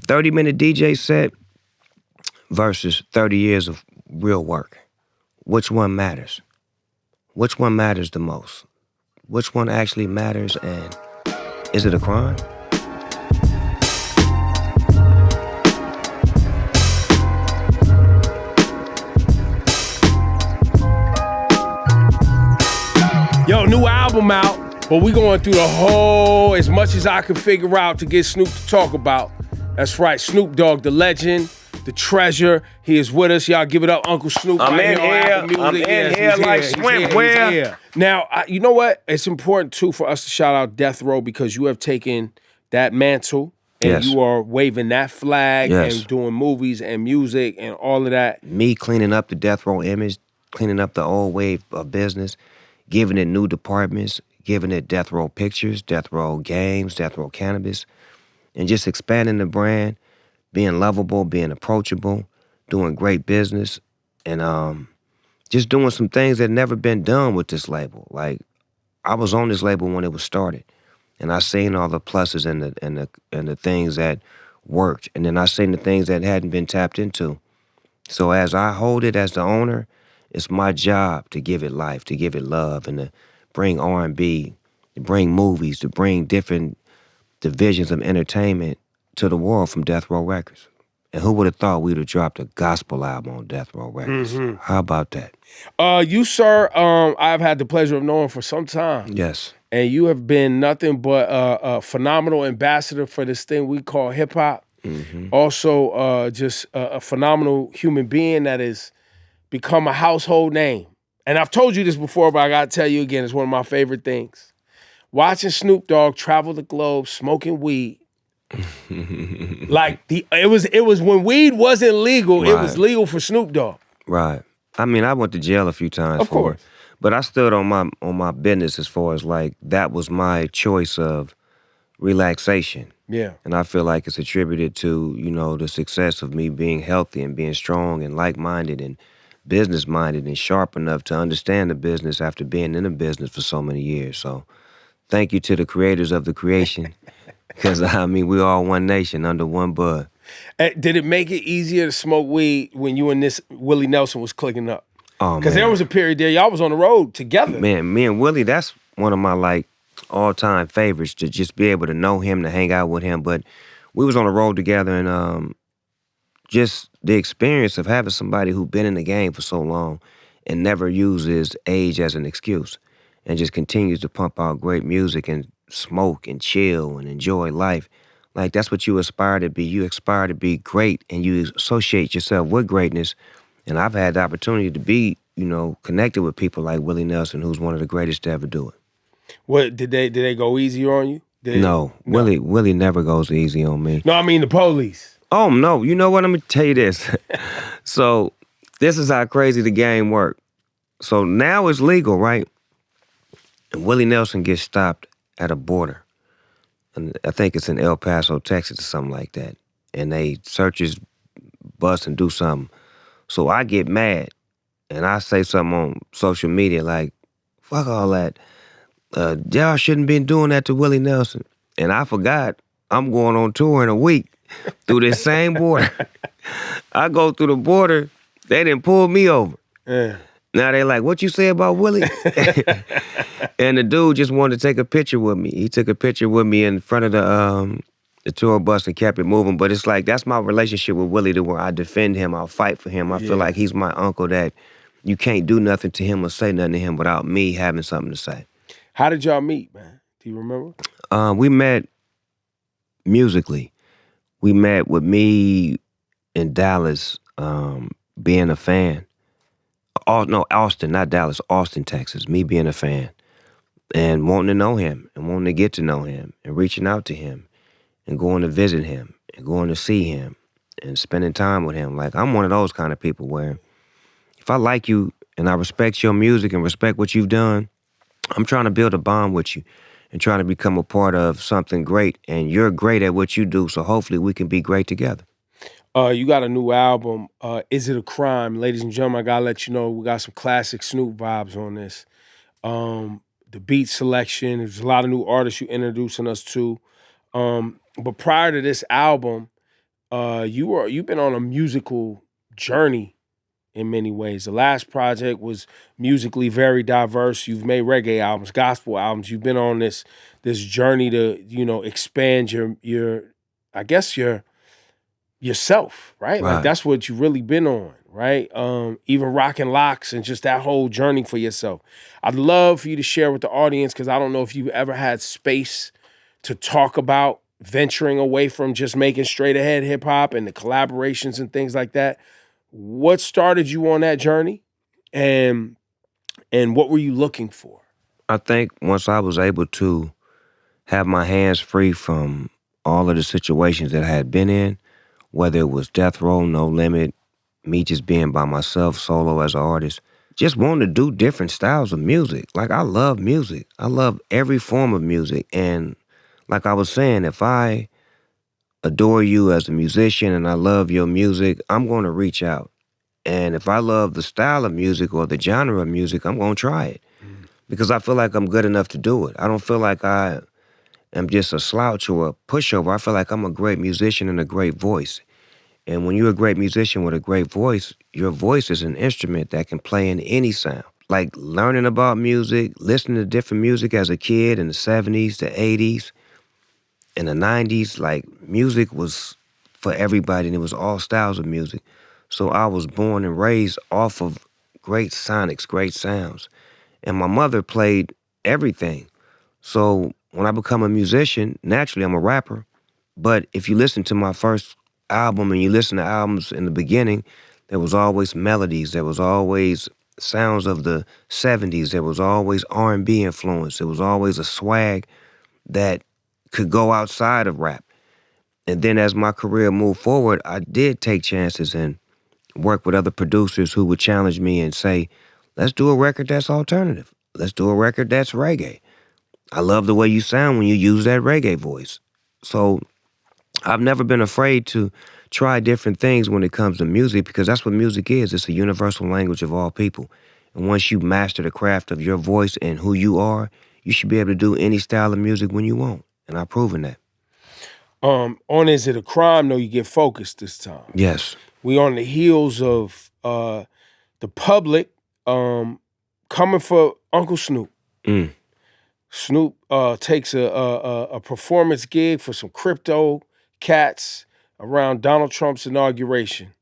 30-minute DJ set versus 30 years of real work. Which one matters? Which one matters the most? Which one actually matters, and is it a crime? Yo, new album out, but we going through the whole, as much as I can figure out to get Snoop to talk about. That's right, Snoop Dogg, the legend, the treasure. He is with us. Y'all give it up, Uncle Snoop. I'm in here. I'm in here like swimwear. Now, you know what? It's important, too, for us to shout out Death Row because you have taken that mantle and you are waving that flag and doing movies and music and all of that. Me cleaning up the Death Row image, cleaning up the old wave of business, giving it new departments, giving it Death Row Pictures, Death Row Games, Death Row Cannabis, and just expanding the brand, being lovable, being approachable, doing great business, and just doing some things that never been done with this label. Like, I was on this label when it was started, and I seen all the pluses and the things that worked, and then I seen the things that hadn't been tapped into. So as I hold it as the owner, it's my job to give it life, to give it love, and to bring R&B, to bring movies, to bring different divisions of entertainment to the world from Death Row Records. And who would have thought we'd have dropped a gospel album on Death Row Records? Mm-hmm. How about that? You, sir, I've had the pleasure of knowing for some time. Yes. And you have been nothing but a phenomenal ambassador for this thing we call hip-hop. Mm-hmm. Also, just a phenomenal human being that has become a household name. And I've told you this before, but I gotta tell you again, it's one of my favorite things. Watching Snoop Dogg travel the globe, smoking weed. Like it was when weed wasn't legal, right. It was legal for Snoop Dogg. Right. I mean, I went to jail a few times of course. But I stood on my business as far as like that was my choice of relaxation. Yeah. And I feel like it's attributed to, you know, the success of me being healthy and being strong and like-minded and business-minded and sharp enough to understand the business after being in the business for so many years. So thank you to the creators of the creation because, I mean, we all one nation under one bud. Did it make it easier to smoke weed when you and this Willie Nelson was clicking up? Oh, man. Because there was a period there, y'all was on the road together. Man, me and Willie, that's one of my, like, all-time favorites, to just be able to know him, to hang out with him. But we was on the road together, and just the experience of having somebody who's been in the game for so long and never uses age as an excuse and just continues to pump out great music and smoke and chill and enjoy life. Like, that's what you aspire to be. You aspire to be great, and you associate yourself with greatness. And I've had the opportunity to be, you know, connected with people like Willie Nelson, who's one of the greatest to ever do it. What did they go easy on you? No. Willie never goes easy on me. No, I mean the police. Oh, no. You know what? Let me tell you this. So this is how crazy the game worked. So now it's legal, right? And Willie Nelson gets stopped at a border. And I think it's in El Paso, Texas or something like that. And they search his bus and do something. So I get mad. And I say something on social media like, fuck all that. Y'all shouldn't be doing that to Willie Nelson. And I forgot I'm going on tour in a week through this same border. I go through the border, they didn't pull me over. Yeah. Now they like, what you say about Willie? And the dude just wanted to take a picture with me. He took a picture with me in front of the tour bus and kept it moving. But it's like, that's my relationship with Willie, to where I defend him, I'll fight for him. I feel like he's my uncle that you can't do nothing to him or say nothing to him without me having something to say. How did y'all meet, man? Do you remember? We met musically. We met with me in Dallas, being a fan. Austin, not Dallas, Austin, Texas. Me being a fan and wanting to know him and wanting to get to know him and reaching out to him and going to visit him and going to see him and spending time with him. Like, I'm one of those kind of people where if I like you and I respect your music and respect what you've done, I'm trying to build a bond with you and trying to become a part of something great. And you're great at what you do, so hopefully we can be great together. You got a new album, Is It a Crime? Ladies and gentlemen, I gotta let you know we got some classic Snoop vibes on this. The beat selection, there's a lot of new artists you introducing us to. But prior to this album, you've been on a musical journey in many ways. The last project was musically very diverse. You've made reggae albums, gospel albums. You've been on this journey to, expand your I guess your yourself, right? Like Right. that's what you've really been on, right? Even rocking locks and just that whole journey for yourself. I'd love for you to share with the audience, because I don't know if you've ever had space to talk about venturing away from just making straight ahead hip hop and the collaborations and things like that. What started you on that journey, and what were you looking for? I think once I was able to have my hands free from all of the situations that I had been in, whether it was death row, no limit, me just being by myself, solo as an artist, just wanting to do different styles of music. Like, I love music. I love every form of music. And like I was saying, if I adore you as a musician and I love your music, I'm going to reach out. And if I love the style of music or the genre of music, I'm going to try it because I feel like I'm good enough to do it. I don't feel like I am just a slouch or a pushover. I feel like I'm a great musician and a great voice. And when you're a great musician with a great voice, your voice is an instrument that can play in any sound. Like learning about music, listening to different music as a kid in the 70s, the 80s, in the 90s, like music was for everybody and it was all styles of music. So I was born and raised off of great sonics, great sounds. And my mother played everything. So when I become a musician, naturally I'm a rapper. But if you listen to my first album and you listen to albums in the beginning, there was always melodies. There was always sounds of the 70s. There was always R&B influence. There was always a swag that could go outside of rap. And then as my career moved forward, I did take chances and work with other producers who would challenge me and say, let's do a record that's alternative. Let's do a record that's reggae. I love the way you sound when you use that reggae voice. So I've never been afraid to try different things when it comes to music because that's what music is. It's a universal language of all people. And once you master the craft of your voice and who you are, you should be able to do any style of music when you want. And I've proven that. On Is It a Crime? No, you get focused this time. Yes. We on the heels of the public coming for Uncle Snoop. Mm. Snoop takes a performance gig for some crypto cats around Donald Trump's inauguration.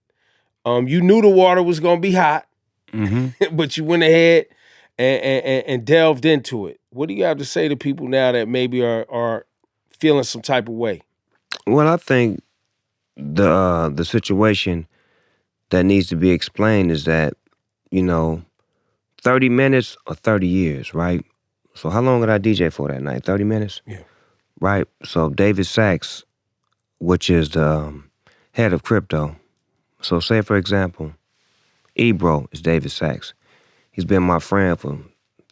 You knew the water was gonna be hot, Mm-hmm. but you went ahead and delved into it. What do you have to say to people now that maybe are feeling some type of way? Well, I think the situation that needs to be explained is that, you know, 30 minutes or 30 years, right? So how long did I DJ for that night? 30 minutes? Yeah. Right? So David Sachs, which is the head of crypto. So say, for example, Ebro is David Sachs. He's been my friend for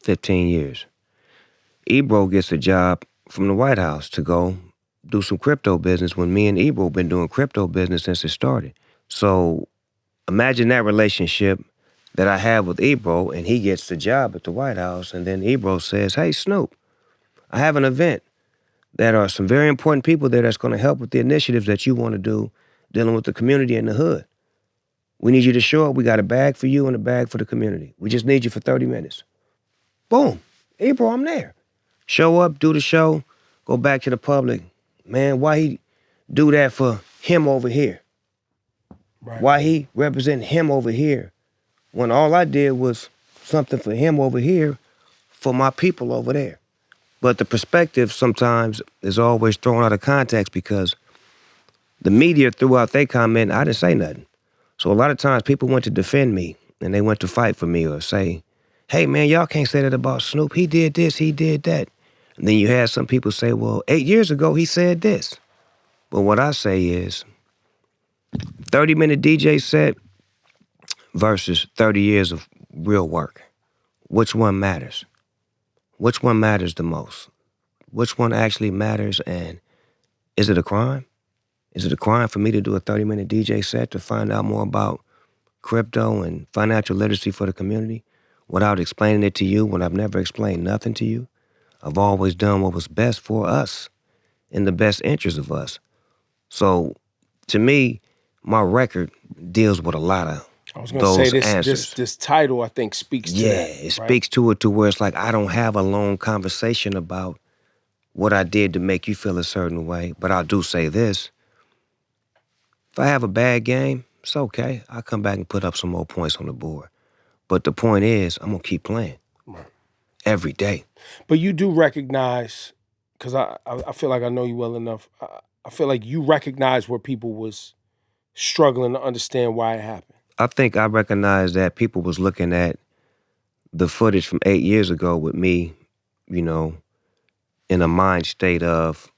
15 years. Ebro gets a job from the White House to go do some crypto business when me and Ebro been doing crypto business since it started. So imagine that relationship that I have with Ebro, and he gets the job at the White House, and then Ebro says, hey, Snoop, I have an event that are some very important people there that's going to help with the initiatives that you want to do dealing with the community in the hood. We need you to show up. We got a bag for you and a bag for the community. We just need you for 30 minutes. Boom. Ebro, I'm there. Show up, do the show, go back to the public. Man, why he do that for him over here? Right. Why he represent him over here when all I did was something for him over here for my people over there? But the perspective sometimes is always thrown out of context because the media threw out their comment, I didn't say nothing. So a lot of times people went to defend me and they went to fight for me or say, hey man, y'all can't say that about Snoop. He did this, he did that. And then you had some people say, well, 8 years ago he said this. But what I say is 30-minute DJ set versus 30 years of real work. Which one matters? Which one matters the most? Which one actually matters, and is it a crime? Is it a crime for me to do a 30-minute DJ set to find out more about crypto and financial literacy for the community without explaining it to you when I've never explained nothing to you? I've always done what was best for us in the best interest of us. So to me, my record deals with a lot of I was gonna say those this answers. this title I think speaks to Yeah, that. it Right? speaks to it to where it's like I don't have a long conversation about what I did to make you feel a certain way, but I do say this. If I have a bad game, it's okay. I'll come back and put up some more points on the board. But the point is, I'm gonna keep playing Right. every day. But you do recognize, because I feel like I know you well enough. I feel like you recognize where people was struggling to understand why it happened. I think I recognize that people was looking at the footage from 8 years ago with me, you know, in a mind state of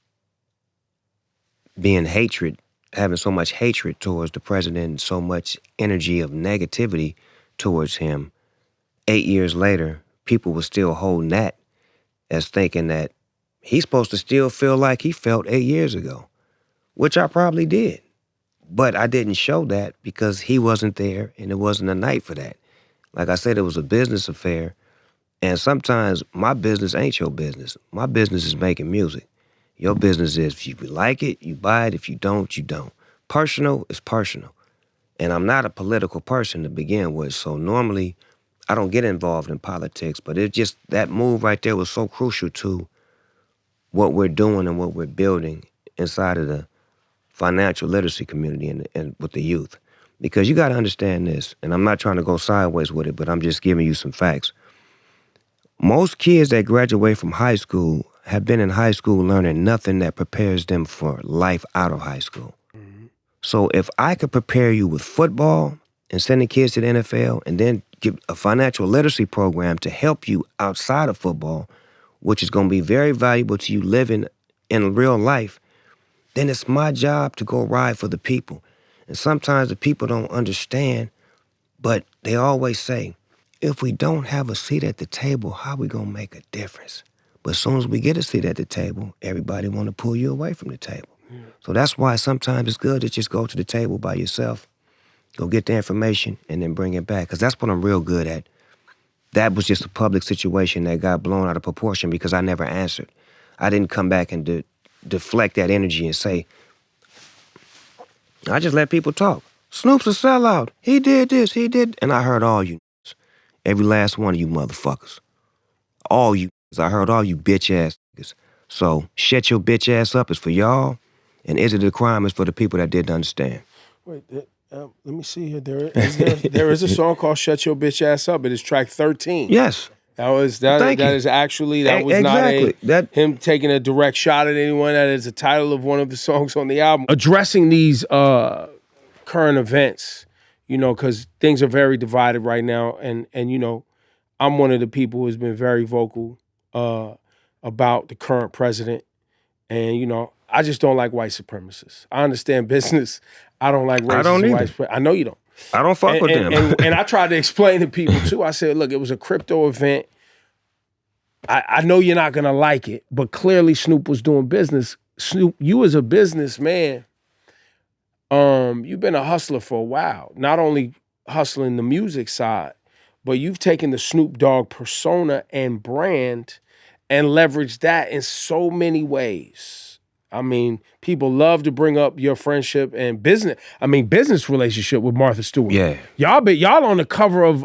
being hatred, having so much hatred towards the president and so much energy of negativity towards him. 8 years later, people were still holding that as thinking that he's supposed to still feel like he felt 8 years ago, which I probably did. But I didn't show that because he wasn't there and it wasn't a night for that. Like I said, it was a business affair. And sometimes my business ain't your business. My business is making music. Your business is if you like it, you buy it. If you don't, you don't. Personal is personal. And I'm not a political person to begin with. So normally I don't get involved in politics, but it just, that move right there was so crucial to what we're doing and what we're building inside of the financial literacy community and with the youth. Because you got to understand this, and I'm not trying to go sideways with it, but I'm just giving you some facts. Most kids that graduate from high school have been in high school learning nothing that prepares them for life out of high school. Mm-hmm. So if I could prepare you with football and sending kids to the NFL and then give a financial literacy program to help you outside of football, which is going to be very valuable to you living in real life, then it's my job to go ride for the people. And sometimes the people don't understand, but they always say, if we don't have a seat at the table, how we gonna make a difference? But as soon as we get a seat at the table, everybody wanna pull you away from the table. Yeah. So that's why sometimes it's good to just go to the table by yourself, go get the information, and then bring it back. Because that's what I'm real good at. That was just a public situation that got blown out of proportion because I never answered. I didn't come back and deflect that energy and say, I just let people talk. Snoop's a sellout. He did this, he did. And I heard all you. Every last one of you motherfuckers. All you. I heard all you bitch ass niggas. So shut your bitch ass up is for y'all, and Is It a Crime is for the people that didn't understand. Wait, let me see here. There is a song called "Shut Your Bitch Ass Up." It is track 13. Yes. That is actually that was exactly. not him taking a direct shot at anyone. That is the title of one of the songs on the album. Addressing these current events, you know, because things are very divided right now, and you know, I'm one of the people who has been very vocal about the current president, and you know, I just don't like white supremacists. I understand business. I don't like racist I don't white supremacists. I know you don't. I don't fuck with them. And I tried to explain to people too. I said, look, it was a crypto event. I know you're not gonna like it, but clearly Snoop was doing business. Snoop, you as a businessman, you've been a hustler for a while. Not only hustling the music side, but you've taken the Snoop Dogg persona and brand and leveraged that in so many ways. I mean, people love to bring up your friendship and business relationship with Martha Stewart. Yeah, y'all on the cover of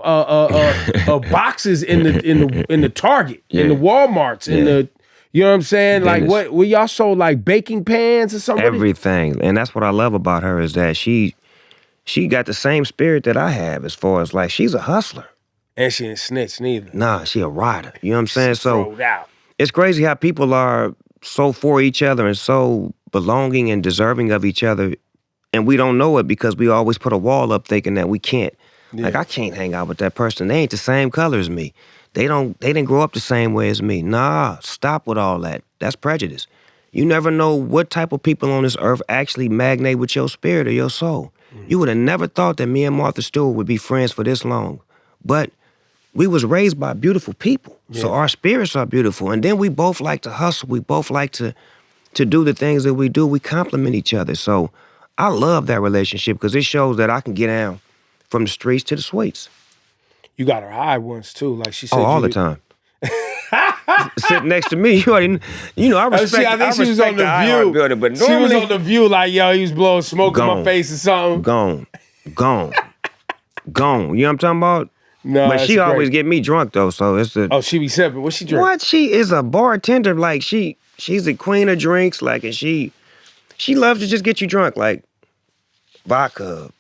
boxes in the Target, in the Walmarts, in the, you know what I'm saying? Like what y'all sold, like baking pans or something? Everything, and that's what I love about her is that she got the same spirit that I have as far as like she's a hustler. And she ain't snitch neither. Nah, she a rider. You know what I'm saying? So out. It's crazy how people are so for each other and so belonging and deserving of each other, and we don't know it because we always put a wall up thinking that we can't. Yeah. Like, I can't hang out with that person. They ain't the same color as me. They didn't grow up the same way as me. Nah, stop with all that. That's prejudice. You never know what type of people on this earth actually magnate with your spirit or your soul. Mm-hmm. You would have never thought that me and Martha Stewart would be friends for this long. But we was raised by beautiful people. Yeah. So our spirits are beautiful. And then we both like to hustle. We both like to do the things that we do. We complement each other. So I love that relationship because it shows that I can get down from the streets to the suites. You got her high once too. Like she said. Oh, all the time. sitting next to me. You already, I respect. I think she was on the iHeart View. building, but She normally was on the View, like yo, he was blowing smoke in my face or something. Gone. You know what I'm talking about? No, but she always great. get me drunk though, so it's the. Oh, she be sipping. What she drink? What? She is a bartender. Like she's the queen of drinks. Like, and she loves to just get you drunk. Like vodka,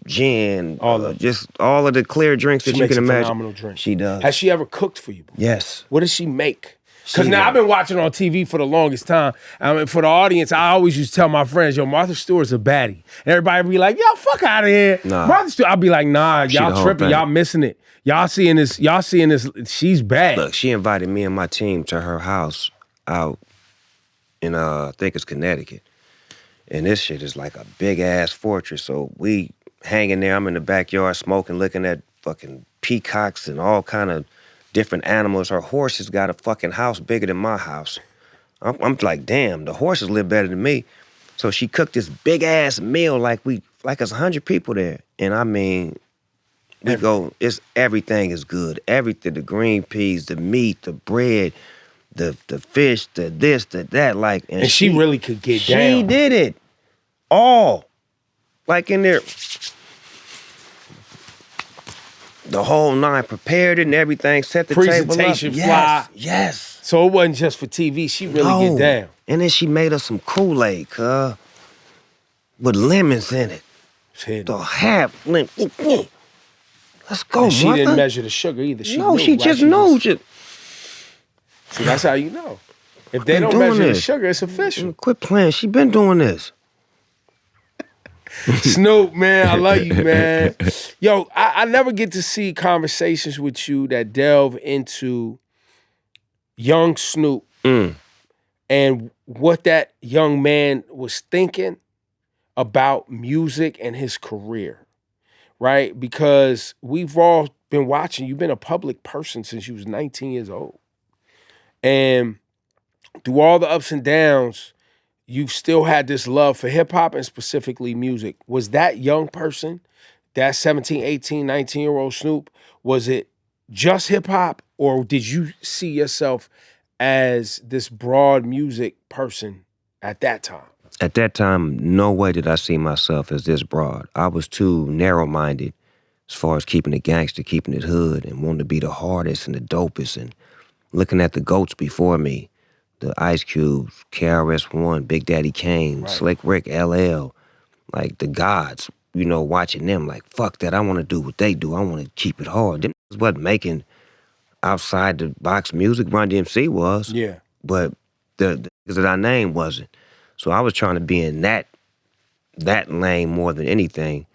gin, just all of the clear drinks that you can imagine. Phenomenal drink. She does. Has she ever cooked for you before? Yes. What does she make? Because now I've been watching on TV for the longest time. I mean, for the audience, I always used to tell my friends, yo, Martha Stewart's a baddie. And everybody be like, yo, fuck out of here. Nah. Martha Stewart, I'll be like, nah, y'all tripping, y'all missing it. Y'all seeing this, she's bad. Look, she invited me and my team to her house out in, I think it's Connecticut. And this shit is like a big-ass fortress. So we hanging there, I'm in the backyard smoking, looking at fucking peacocks and all kind of different animals. Her horses got a fucking house bigger than my house. I'm like, damn, the horses live better than me. So she cooked this big ass meal like it's 100 people there. And I mean, everything is good. Everything, the green peas, the meat, the bread, the fish, the this, the that, like. And she really could get down. She did it all. Like in there. The whole nine, prepared it and everying, set the table up. Presentation fly. Yes. So it wasn't just for TV. She really get down. And then she made us some Kool-Aid, with lemons in it. The half lemon. Let's go, and she mother. didn't measure the sugar either. She knew, she just knows it. See, that's how you know. If they don't measure the sugar, it's official. Quit playing. She been doing this. Snoop, man, I love you, man. Yo, I never get to see conversations with you that delve into young Snoop and what that young man was thinking about music and his career, right? Because we've all been watching. You've been a public person since you was 19 years old. And through all the ups and downs, you've still had this love for hip hop and specifically music. Was that young person, that 17, 18, 19-year-old Snoop, was it just hip hop or did you see yourself as this broad music person at that time? At that time, no way did I see myself as this broad. I was too narrow-minded as far as keeping it gangster, keeping it hood, and wanting to be the hardest and the dopest, and looking at the GOATs before me. The Ice Cubes, KRS-One, Big Daddy Kane, right. Slick Rick, LL, like the gods, watching them like, fuck that, I want to do what they do. I want to keep it hard. Them wasn't making outside the box music. Run DMC was. Yeah. But the that I named wasn't. So I was trying to be in that lane more than anything.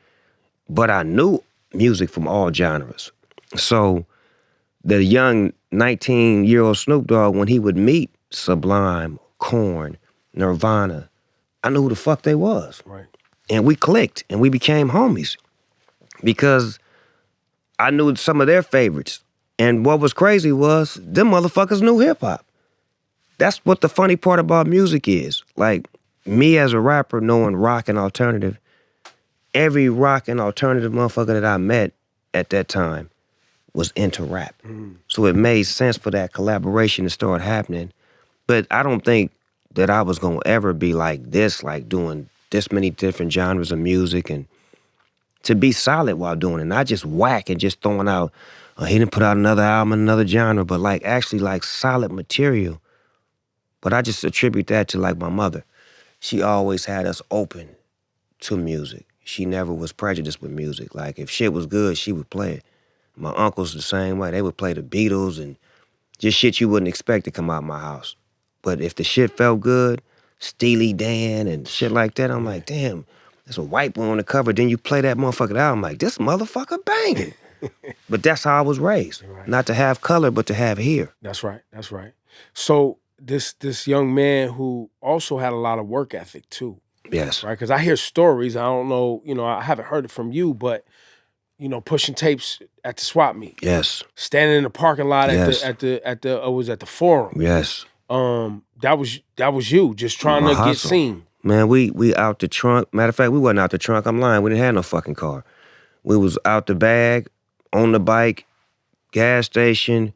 But I knew music from all genres. So the young 19-year-old Snoop Dogg, when he would meet Sublime, Korn, Nirvana, I knew who the fuck they was. Right. And we clicked and we became homies because I knew some of their favorites. And what was crazy was them motherfuckers knew hip hop. That's what the funny part about music is. Like me as a rapper knowing rock and alternative, every rock and alternative motherfucker that I met at that time was into rap. So it made sense for that collaboration to start happening. But I don't think that I was gonna ever be like this, like doing this many different genres of music and to be solid while doing it, not just whack and just throwing out, he didn't put out another album, another genre, but like actually like solid material. But I just attribute that to like my mother. She always had us open to music. She never was prejudiced with music. Like if shit was good, she would play it. My uncles the same way. They would play the Beatles and just shit you wouldn't expect to come out of my house. But if the shit felt good, Steely Dan and shit like that, I'm like, damn, there's a white boy on the cover. Then you play that motherfucker out. I'm like, this motherfucker banging. But that's how I was raised. Right. Not to have color, but to have hair. That's right. That's right. So this young man who also had a lot of work ethic too. Yes. Right? Because I hear stories. I don't know, I haven't heard it from you, but pushing tapes at the swap meet. Yes. Standing in the parking lot yes. at the Forum. Yes. That was you just trying to get seen. Man, we out the trunk. Matter of fact, we wasn't out the trunk. I'm lying. We didn't have no fucking car. We was out the bag, on the bike, gas station,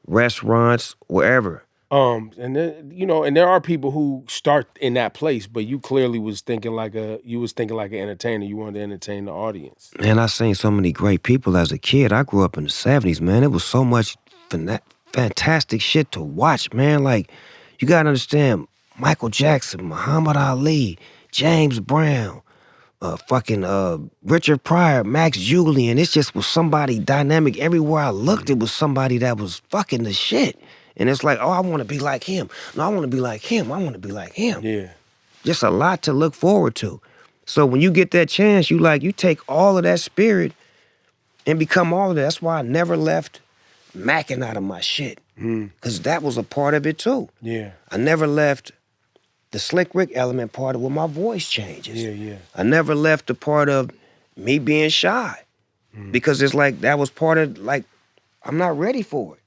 restaurants, wherever. And then, and there are people who start in that place, but you clearly was thinking like an entertainer. You wanted to entertain the audience. Man, I seen so many great people as a kid. I grew up in the 70s, man. It was so much fantastic shit to watch, man. Like, you gotta understand, Michael Jackson, Muhammad Ali, James Brown, Richard Pryor, Max Julian. It just was somebody dynamic. Everywhere I looked, it was somebody that was fucking the shit. And it's like, oh, I want to be like him. No, I want to be like him. I want to be like him. Yeah. Just a lot to look forward to. So when you get that chance, you take all of that spirit and become all of that. That's why I never left macking out of my shit. Because that was a part of it too. Yeah. I never left the Slick Rick element part of where my voice changes. Yeah. I never left the part of me being shy. Because it's like that was part of, like, I'm not ready for it.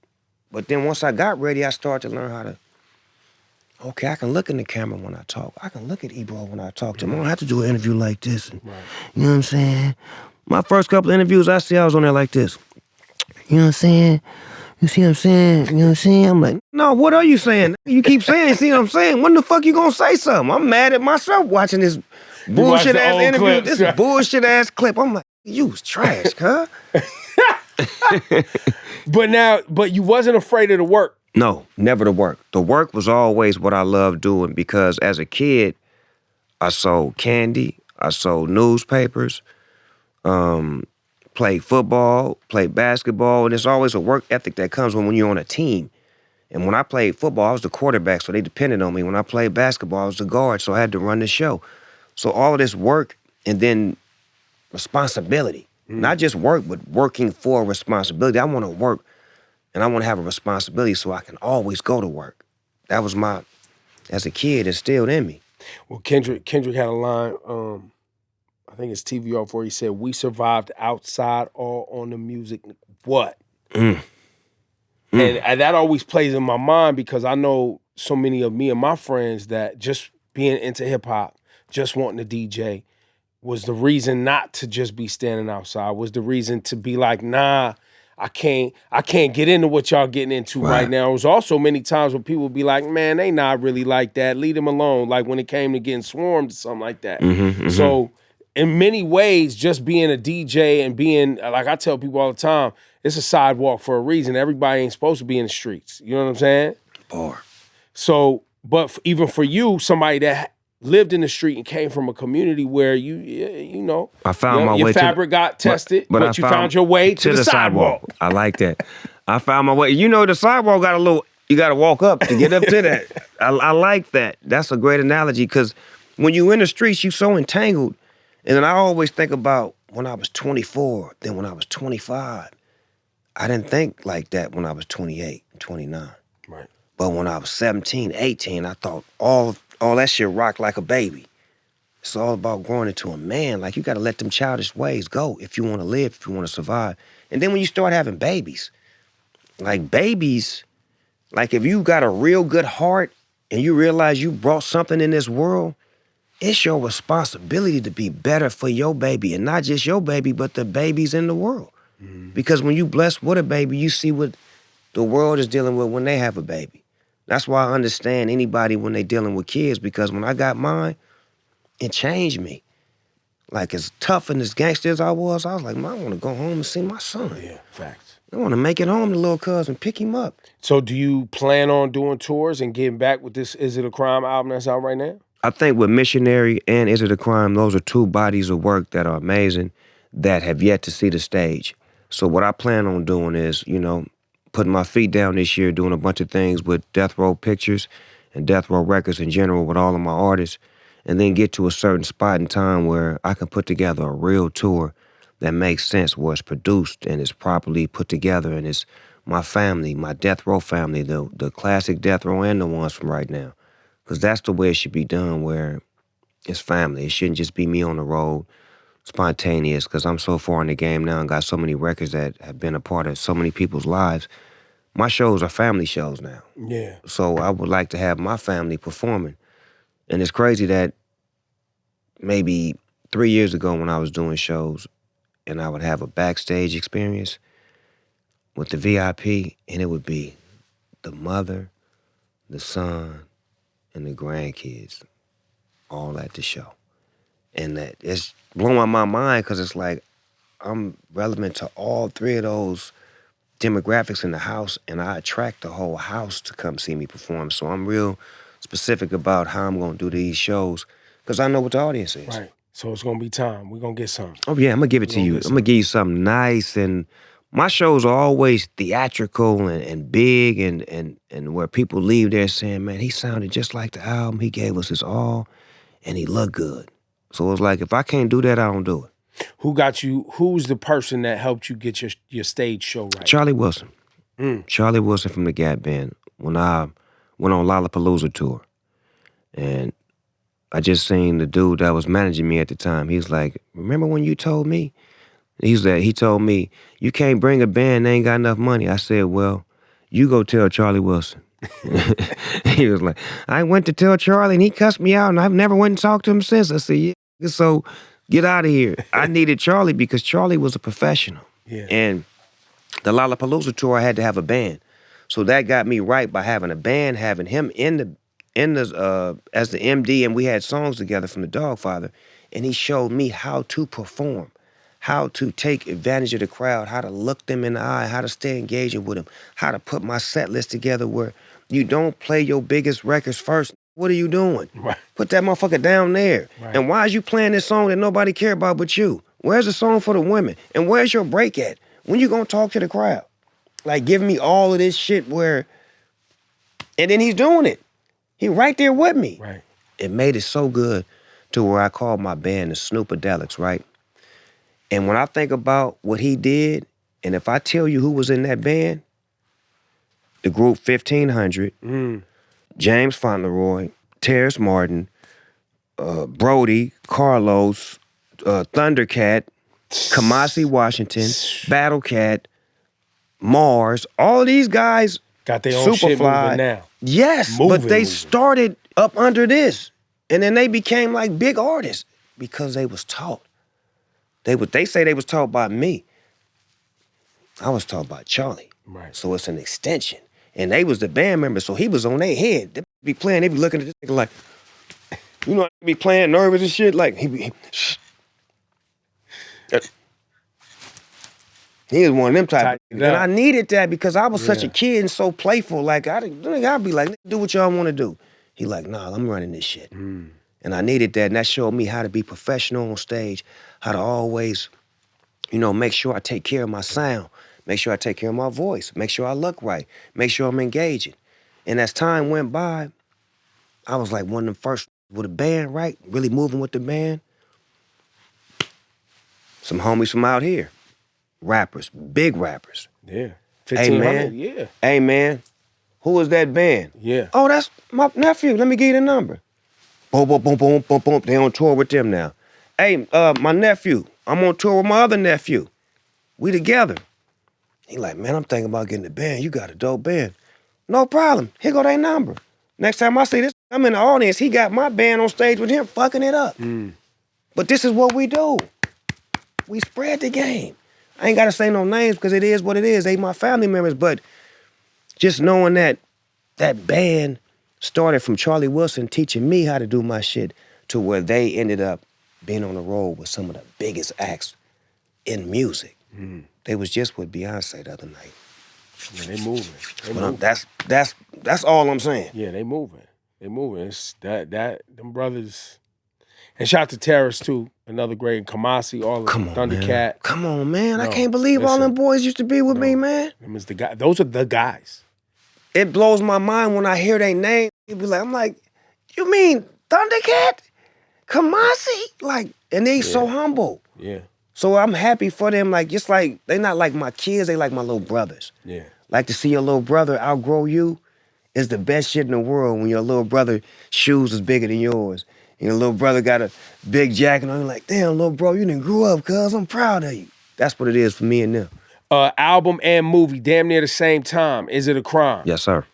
But then once I got ready, I started to learn how to, okay, I can look in the camera when I talk. I can look at Ebro when I talk to him. I don't have to do an interview like this. And, you know what I'm saying? My first couple of interviews, I was on there like this. You know what I'm saying? You see what I'm saying? You know what I'm saying? I'm like, no, what are you saying? You keep saying, see what I'm saying? When the fuck you gonna say something? I'm mad at myself watching this bullshit-ass interview. Clips, this bullshit-ass clip. I'm like, you was trash, huh? But you wasn't afraid of the work. No, never the work. The work was always what I loved doing because as a kid, I sold candy, I sold newspapers, played football, played basketball, and it's always a work ethic that comes when you're on a team. And when I played football, I was the quarterback, so they depended on me. When I played basketball, I was the guard, so I had to run the show. So all of this work and then responsibility. Not just work, but working for responsibility. I want to work and I want to have a responsibility so I can always go to work. That was as a kid, instilled in me. Well, Kendrick had a line, I think it's TVR where he said, "We survived outside, all on the music." What? And that always plays in my mind because I know so many of me and my friends that just being into hip hop, just wanting to DJ, was the reason not to just be standing outside, was the reason to be like, nah, I can't get into what y'all getting into right now. It was also many times when people would be like, man, they not really like that. Leave them alone. Like when it came to getting swarmed or something like that. So in many ways, just being a DJ and being, like I tell people all the time, it's a sidewalk for a reason. Everybody ain't supposed to be in the streets. You know what I'm saying? Bar. So, but even for you, somebody that lived in the street and came from a community where you know, I found my way. Your fabric got tested, but you found your way to the sidewalk. I like that. I found my way. You know, the sidewalk got you got to walk up to get up to that. I like that. That's a great analogy because when you in the streets, you so entangled. And then I always think about when I was 24, then when I was 25. I didn't think like that when I was 28 and 29. Right. But when I was 17, 18, I thought all that shit rocked like a baby. It's all about growing into a man. Like, you got to let them childish ways go if you want to live, if you want to survive. And then when you start having babies, like if you got a real good heart and you realize you brought something in this world, it's your responsibility to be better for your baby. And not just your baby, but the babies in the world. Because when you blessed with a baby, you see what the world is dealing with when they have a baby. That's why I understand anybody when they dealing with kids, because when I got mine, it changed me. Like, as tough and as gangster as I was like, man, I want to go home and see my son. Yeah, facts. I want to make it home to little cuz and pick him up. So do you plan on doing tours and getting back with this Is It a Crime album that's out right now? I think with Missionary and Is It a Crime, those are two bodies of work that are amazing that have yet to see the stage. So what I plan on doing is, putting my feet down this year, doing a bunch of things with Death Row Pictures and Death Row Records in general with all of my artists, and then get to a certain spot in time where I can put together a real tour that makes sense, where it's produced and it's properly put together, and it's my family, my Death Row family, the classic Death Row and the ones from right now. Because that's the way it should be done, where it's family. It shouldn't just be me on the road, spontaneous, because I'm so far in the game now and got so many records that have been a part of so many people's lives. My shows are family shows now. Yeah. So I would like to have my family performing. And it's crazy that maybe 3 years ago when I was doing shows and I would have a backstage experience with the VIP, and it would be the mother, the son, and the grandkids all at the show. And that it's blowing my mind because it's like I'm relevant to all three of those demographics in the house, and I attract the whole house to come see me perform. So I'm real specific about how I'm gonna do these shows because I know what the audience is. Right. So it's gonna be time. We're gonna get some. Oh yeah, I'm gonna give it to you. I'm gonna give you something nice, and my shows are always theatrical and big and where people leave there saying, man, he sounded just like the album. He gave us his all, and he looked good. So it's like if I can't do that, I don't do it. Who's the person that helped you get your stage show right? Charlie Wilson. Charlie Wilson from the Gap Band. When I went on Lollapalooza tour, and I just seen the dude that was managing me at the time. He was like, remember when you told me? He told me, you can't bring a band, they ain't got enough money. I said, well, you go tell Charlie Wilson. He was like, I went to tell Charlie and he cussed me out and I've never went and talked to him since. I said, yeah, so get out of here. I needed Charlie because Charlie was a professional. Yeah. And the Lollapalooza tour, I had to have a band. So that got me right by having a band, having him in the as the MD, and we had songs together from the Dogfather, and he showed me how to perform, how to take advantage of the crowd, how to look them in the eye, how to stay engaging with them, how to put my set list together where you don't play your biggest records first. What are you doing? Right. Put that motherfucker down there. Right. And why is you playing this song that nobody care about but you? Where's the song for the women? And where's your break at? When you gonna talk to the crowd? Like, give me all of this shit where, and then he's doing it. He right there with me. Right. It made it so good to where I called my band the Snoopadelics, right? And when I think about what he did, and if I tell you who was in that band, the group 1500, James Fauntleroy, Terrace Martin, Brody, Carlos, Thundercat, Kamasi Washington, Battlecat, Mars, all of these guys, got their own shit moving now. Yes, but they started up under this. And then they became like big artists because they was taught. They say they was taught by me. I was taught by Charlie. Right. So it's an extension. And they was the band members, so he was on their head. They be playing, they be looking at this nigga like, you know, they be playing nervous and shit. Like, he was one of them type. And I needed that because I was such a kid and so playful. Like, I'd be like, do what y'all want to do. He like, nah, I'm running this shit. And I needed that, and that showed me how to be professional on stage, how to always, you know, make sure I take care of my sound, make sure I take care of my voice, make sure I look right, make sure I'm engaging. And as time went by, I was like one of them first with a band, right? Really moving with the band. Some homies from out here. Rappers, big rappers. Yeah. Hey, man. Yeah. Hey, man, who is that band? Yeah. Oh, that's my nephew. Let me give you the number. Boom, boom, boom, boom, boom, boom. They on tour with them now. Hey, my nephew, I'm on tour with my other nephew. We together. He like, man, I'm thinking about getting a band. You got a dope band. No problem. Here go their number. Next time I see this, I'm in the audience. He got my band on stage with him, fucking it up. But this is what we do. We spread the game. I ain't got to say no names because it is what it is. They my family members, but just knowing that that band started from Charlie Wilson teaching me how to do my shit to where they ended up being on the road with some of the biggest acts in music. They was just with Beyonce the other night. Yeah, they moving. That's all I'm saying. Yeah, they moving. They moving. It's them brothers. And shout out to Terrace too, another great Kamasi, all of them, Thundercat. Man. Come on, man. I can't believe all them boys used to be with me, man. Them is the guy. Those are the guys. It blows my mind when I hear their name. I'm like, you mean Thundercat? Kamasi? Like, and they so humble. Yeah. So I'm happy for them. Like, just like, they not like my kids, they like my little brothers. Yeah. Like to see your little brother outgrow you is the best shit in the world when your little brother shoes is bigger than yours. And your little brother got a big jacket on. You're like, damn, little bro, you done grew up, cuz. I'm proud of you. That's what it is for me and them. Album and movie, damn near the same time. Is it a crime? Yes, sir.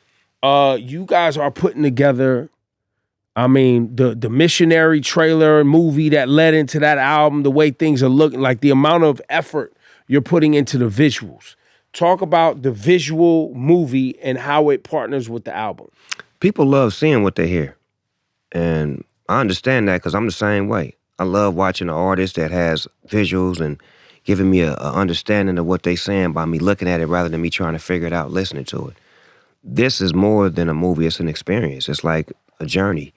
You guys are putting together, I mean, the missionary trailer and movie that led into that album, the way things are looking, like the amount of effort you're putting into the visuals. Talk about the visual movie and how it partners with the album. People love seeing what they hear. And I understand that because I'm the same way. I love watching an artist that has visuals and giving me a understanding of what they saying by me looking at it rather than me trying to figure it out, listening to it. This is more than a movie. It's an experience. It's like a journey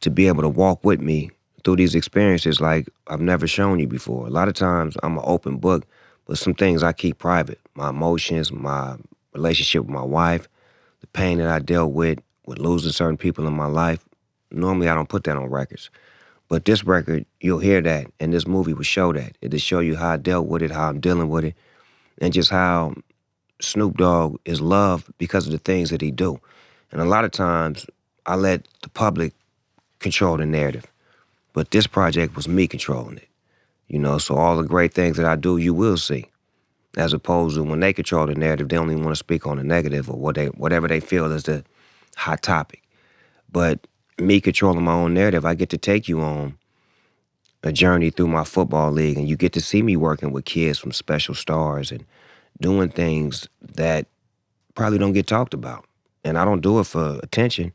to be able to walk with me through these experiences like I've never shown you before. A lot of times I'm an open book, but some things I keep private. My emotions, my relationship with my wife, the pain that I dealt with losing certain people in my life. Normally I don't put that on records. But this record, you'll hear that, and this movie will show that. It'll show you how I dealt with it, how I'm dealing with it, and just how Snoop Dogg is loved because of the things that he do. And a lot of times, I let the public control the narrative. But this project was me controlling it. You know, so all the great things that I do, you will see. As opposed to when they control the narrative, they only want to speak on the negative or whatever they feel is the hot topic. But me controlling my own narrative, I get to take you on a journey through my football league, and you get to see me working with kids from Special Stars and doing things that probably don't get talked about. And I don't do it for attention,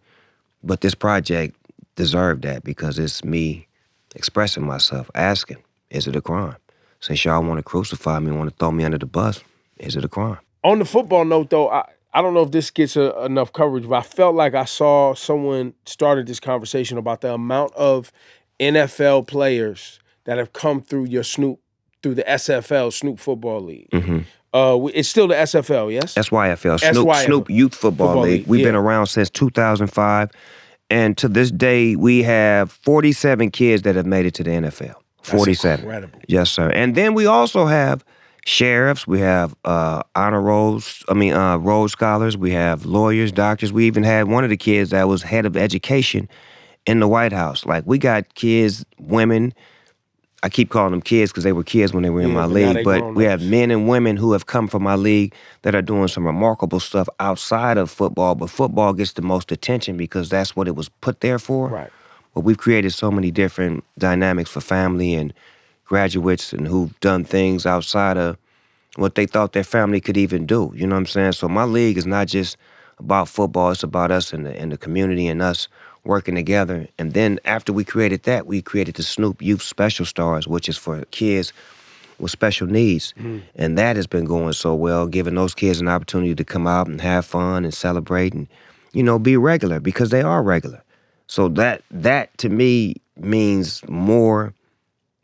but this project deserved that because it's me expressing myself, asking, is it a crime? Since y'all want to crucify me, want to throw me under the bus, is it a crime? On the football note, though, I don't know if this gets enough coverage, but I felt like I saw someone started this conversation about the amount of NFL players that have come through through the SFL, Snoop Football League. Mm-hmm. It's still the SFL, yes? SYFL, Snoop Youth Football League. We've been around since 2005, and to this day, we have 47 kids that have made it to the NFL. 47. That's incredible. Yes, sir. And then we also have sheriffs, we have Rhodes Scholars, we have lawyers, doctors. We even had one of the kids that was head of education in the White House. Like, we got kids, women. I keep calling them kids because they were kids when they were in my league. But we have men and women who have come from my league that are doing some remarkable stuff outside of football. But football gets the most attention because that's what it was put there for. Right. But we've created so many different dynamics for family and graduates and who've done things outside of what they thought their family could even do. You know what I'm saying? So my league is not just about football. It's about us and the community and us working together. And then after we created that, we created the Snoop Youth Special Stars, which is for kids with special needs. And that has been going so well, giving those kids an opportunity to come out and have fun and celebrate and, you know, be regular because they are regular. So that to me means more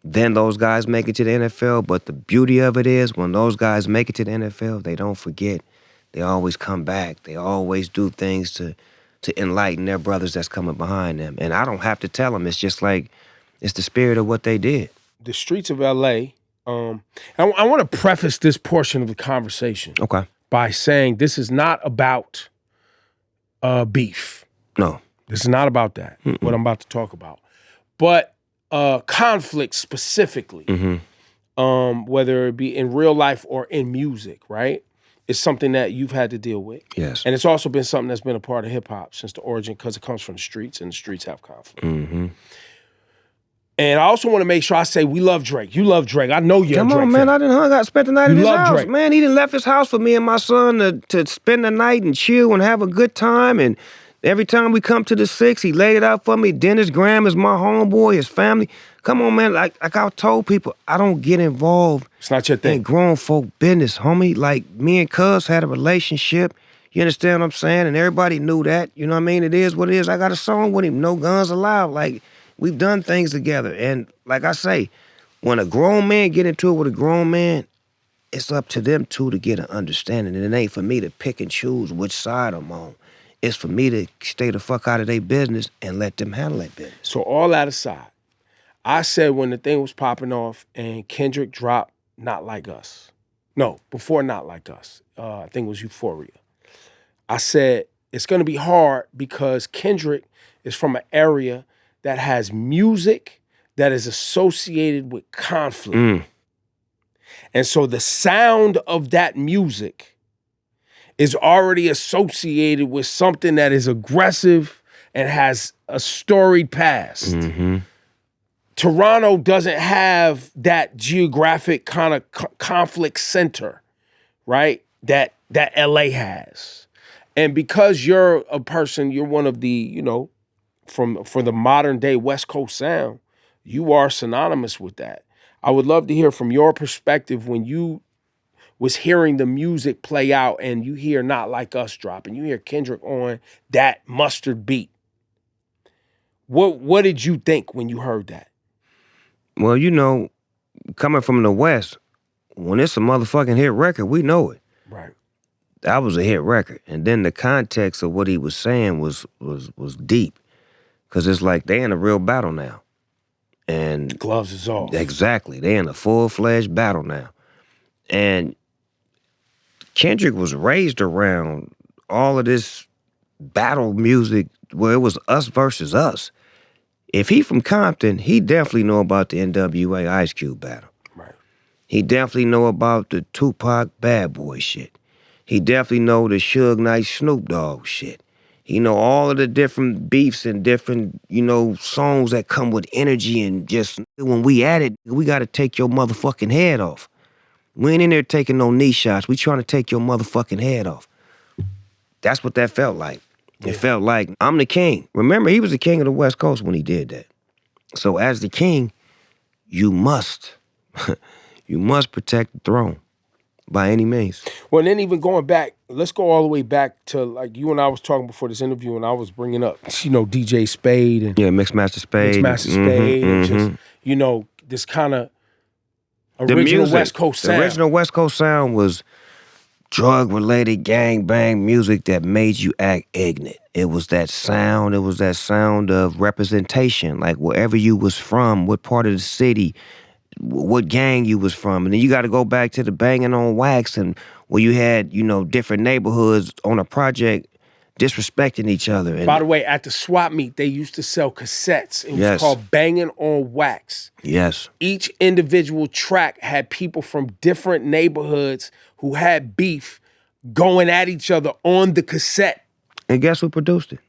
than those guys make it to the NFL. But the beauty of it is when those guys make it to the NFL, they don't forget. They always come back. They always do things to enlighten their brothers that's coming behind them. And I don't have to tell them. It's just like, it's the spirit of what they did. The streets of L.A., I want to preface this portion of the conversation by saying this is not about beef. No. This is not about that, what I'm about to talk about. But conflict specifically, whether it be in real life or in music, right? It's something that you've had to deal with. Yes. And it's also been something that's been a part of hip-hop since the origin because it comes from the streets and the streets have conflict. And I also want to make sure I say we love Drake. You love Drake. I know you're a Drake Come on, man. fan. I done spent the night at his house. Drake. Man, he done left his house for me and my son to spend the night and chill and have a good time. And every time we come to the 6, he laid it out for me. Dennis Graham is my homeboy, his family. Come on, man. Like I told people, I don't get involved. It's not your thing. In grown folk business, homie. Like, me and Cuz had a relationship. You understand what I'm saying? And everybody knew that. You know what I mean? It is what it is. I got a song with him, No Guns Allowed. Like, we've done things together. And like I say, when a grown man get into it with a grown man, it's up to them two to get an understanding. And it ain't for me to pick and choose which side I'm on. It's for me to stay the fuck out of their business and let them handle that business. So all that aside, I said when the thing was popping off and Kendrick dropped Not Like Us. No, before Not Like Us. I think it was Euphoria. I said it's going to be hard because Kendrick is from an area that has music that is associated with conflict. And so the sound of that music is already associated with something that is aggressive and has a storied past. Toronto doesn't have that geographic kind of conflict center, right? that LA has. And because you're a person, you're one of the, you know, for the modern day West Coast sound, you are synonymous with that. I would love to hear from your perspective when you was hearing the music play out and you hear Not Like Us drop and you hear Kendrick on that Mustard beat. What did you think when you heard that? Well, you know, coming from the West, when it's a motherfucking hit record, we know it. Right. That was a hit record. And then the context of what he was saying was deep. Because it's like they in a real battle now. And gloves is off. Exactly. They in a full-fledged battle now. And Kendrick was raised around all of this battle music where it was us versus us. If he from Compton, he definitely know about the NWA Ice Cube battle. Right. He definitely know about the Tupac Bad Boy shit. He definitely know the Suge Knight Snoop Dogg shit. He know all of the different beefs and different, you know, songs that come with energy and just when we at it, we gotta take your motherfucking head off. We ain't in there taking no knee shots. We trying to take your motherfucking head off. That's what that felt like. Yeah. It felt like I'm the king. Remember, he was the king of the West Coast when he did that. So as the king, you must protect the throne by any means. Well, and then even going back, let's go all the way back to like you and I was talking before this interview, and I was bringing up, you know, DJ Spade and Mixmaster Spade, and just you know this kind of original West Coast sound. The original West Coast sound was drug-related gangbang music that made you act ignorant. It was that sound. It was that sound of representation, like wherever you was from, what part of the city, what gang you was from. And then you got to go back to the banging on wax and where you had, you know, different neighborhoods on a project disrespecting each other. And by the way, at the swap meet, they used to sell cassettes. It was called Banging on Wax. Yes. Each individual track had people from different neighborhoods who had beef going at each other on the cassette. And guess who produced it?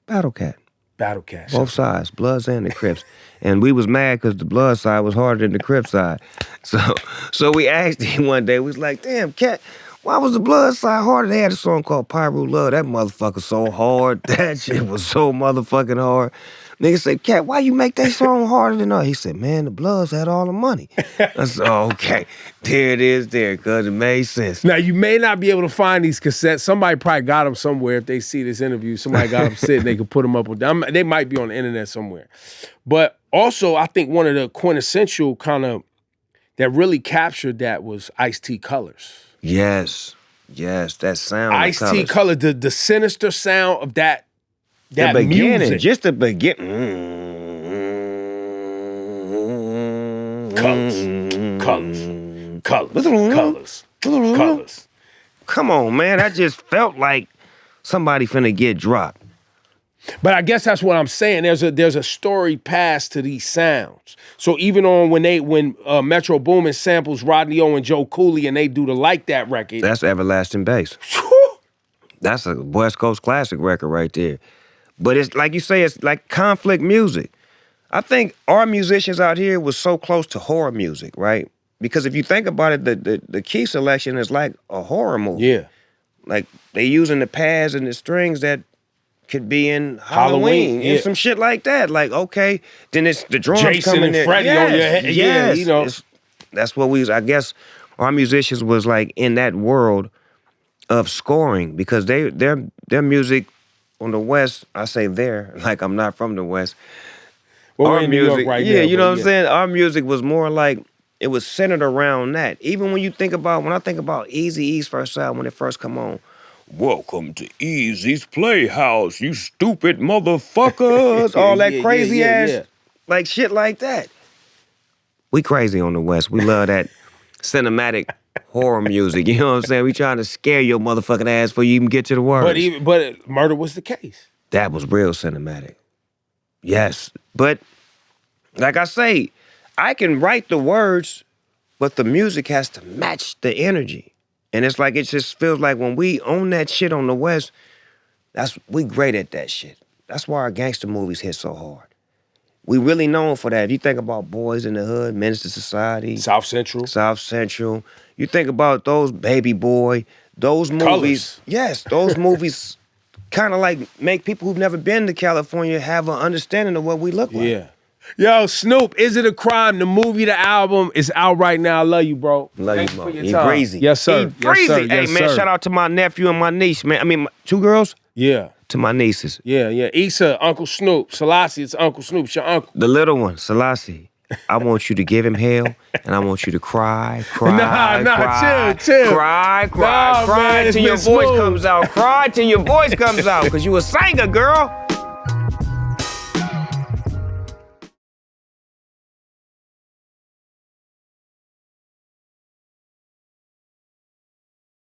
Battle Cat. Battle Cat. Both sides, Bloods and the Crips. And we was mad because the Blood side was harder than the Crip side. So we asked him one day, we was like, damn, Cat, why was the Blood side harder? They had a song called Pyro Love. That motherfucker so hard. That shit was so motherfucking hard. Nigga said, Cat, why you make that song harder than us? He said, man, the Bloods had all the money. I said, oh, okay. There it is there, because it made sense. Now, you may not be able to find these cassettes. Somebody probably got them somewhere. If they see this interview, somebody got them sitting. They could put them up. They might be on the internet somewhere. But also, I think one of the quintessential kind of that really captured that was Ice-T Colors. Yes, that sound. Ice-T Colors, the sinister sound of that the beginning, music. Just the beginning. Colors. Come on, man. I just felt like somebody finna get dropped. But I guess that's what I'm saying. There's a story past to these sounds. So even on when Metro Boomin samples Rodney O and Joe Cooley and they do the Like That record. That's Everlasting Bass. That's a West Coast classic record right there. But it's like you say, it's like conflict music. I think our musicians out here was so close to horror music, right? Because if you think about it, the key selection is like a horror movie. Yeah. Like they using the pads and the strings that could be in Halloween and some shit like that. Like, okay, then it's the drums Jason coming and Freddie on your head. Yes, yeah, you know. That's what I guess our musicians was like in that world of scoring because their music on the West, I say like I'm not from the West. Well, our we're in music, New York right now. Yeah, you know what I'm saying? Our music was more like, it was centered around that. Even when I think about Eazy-E's first album, when it first come on, welcome to Eazy's Playhouse, you stupid motherfuckers. All that crazy ass, like shit like that. We crazy on the West. We love that cinematic horror music. You know what I'm saying? We trying to scare your motherfucking ass before you even get to the words. But murder was the case. That was real cinematic. Yes. But like I say, I can write the words, but the music has to match the energy. And it's like, it just feels like when we own that shit on the West, we great at that shit. That's why our gangster movies hit so hard. We really known for that. If you think about Boys in the Hood, Minister Society, South Central. South Central. You think about those Baby Boy, those movies. Colors. Yes, those movies kind of like make people who've never been to California have an understanding of what we look like. Yeah. Yo, Snoop, Is It a Crime? The movie, the album is out right now. I love you, bro. Love Thank you, for Mo. your He time. breezy. Yes, sir. He breezy. Yes, sir. Hey, Yes, man, sir. shout out to my nephew and my niece, man. I mean, 2 girls? Yeah. To my nieces. Yeah, yeah. Issa, Uncle Snoop. Selassie, it's Uncle Snoop. It's your uncle. The little one, Selassie. I want you to give him hell, and I want you to cry, Nah, cry, chill. cry, Nah, cry man, it's till your been voice smooth. comes out. Cry till your voice comes out, because you a singer, girl.